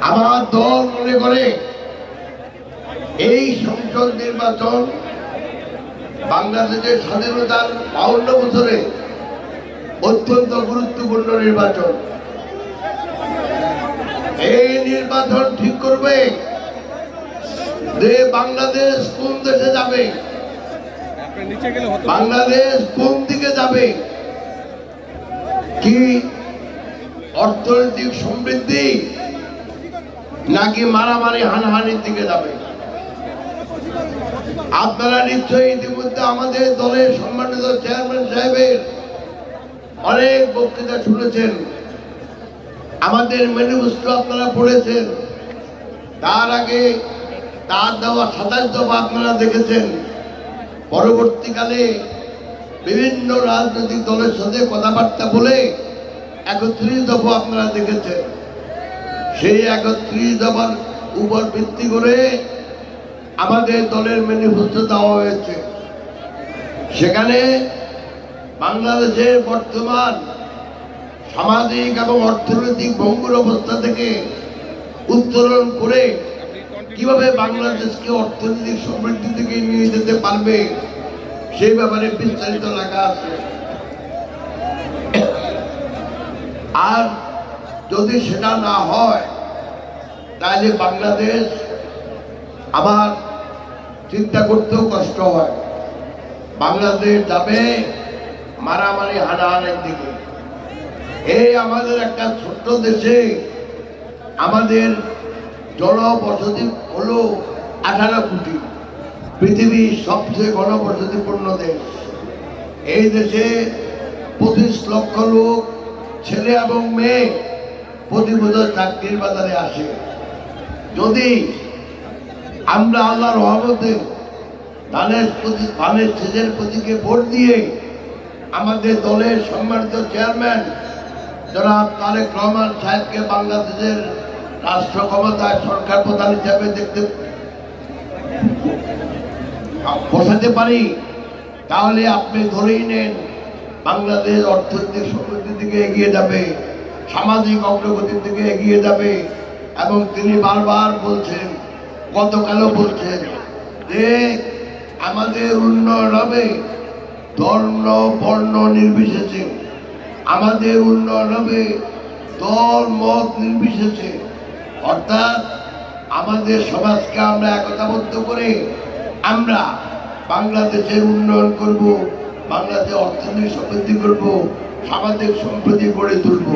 আমার দল মনে করে এই সংসদ নির্বাচন বাংলাদেশের স্বাধীনতার 52 বছরে অত্যন্ত গুরুত্বপূর্ণ নির্বাচন। এই নির্বাচন ঠিক করবে যে বাংলাদেশ কোন দেশে যাবে, বাংলাদেশ কোন দিকে যাবে, কি অর্থনৈতিক সমৃদ্ধি নাকি মারামারি হানাহানির দিকে যাবে। আপনারা নিশ্চয়ই ইতিমধ্যে আমাদের দলের সম্মানিত চেয়ারম্যান সাহেবের অনেক বক্তৃতা শুনেছেন, আমাদের ম্যানিফেস্টো আপনারা পড়েছেন, তার আগে তার দেওয়া 27 দফা আপনারা দেখেছেন। পরবর্তীকালে বিভিন্ন রাজনৈতিক দলের সাথে কথাবার্তা বলে 31 দফা আপনারা দেখেছেন। সেই 31 দফার উপর ভিত্তি করে আমাদের দলের ম্যানিফেস্টো দেওয়া হয়েছে। সেখানে বাংলাদেশের বর্তমান সামাজিক এবং অর্থনৈতিক ভঙ্গুর অবস্থা থেকে উত্তরণ করে কিভাবে বাংলাদেশকে অর্থনৈতিক সমৃদ্ধি থেকে নিয়ে যেতে পারবে সেই ব্যাপারে বিস্তারিত লেখা আছে। আর যদি সেটা না হয় তাহলে বাংলাদেশ আবার চিন্তা করতেও কষ্ট হয়। বাংলাদেশ যাবে মারামারি হানাহানির দিকে। এই আমাদের একটা ছোট্ট দেশে আমাদের জনবসতি হলো 18 কোটি, পৃথিবীর সবচেয়ে ঘনবসতিপূর্ণ দেশ। এই দেশে 25 লক্ষ লোক ছেলে এবং মেয়ে প্রতি বছর চাকরির বাজারে আসে। যদি আমরা আল্লাহর রহমতে ধানের সেচের প্রতীকে ভোট দিয়ে আমাদের দলের সম্মানিত চেয়ারম্যান জনাব তারেক রহমান সাহেবকে বাংলাদেশের রাষ্ট্র ক্ষমতায় সরকার প্রধান হিসাবে দেখতে বসাতে পারি, তাহলে আপনি ধরেই নেন বাংলাদেশ অর্থনৈতিক সমৃদ্ধির দিকে এগিয়ে যাবে, সামাজিক অগ্রগতির দিকে এগিয়ে যাবে। এবং তিনি বারবার বলছেন, গতকালও বলছেন যে আমাদের উন্নয়ন হবে ধর্ম বর্ণ নির্বিশেষে, আমাদের উন্নয়ন হবে দল মত নির্বিশেষে। অর্থাৎ আমাদের সমাজকে আমরা একতাবদ্ধ করে আমরা বাংলাদেশের উন্নয়ন করব, বাংলাদেশের অর্থনৈতিক সমৃদ্ধি করব, সামাজিক সম্প্রীতি গড়ে তুলব।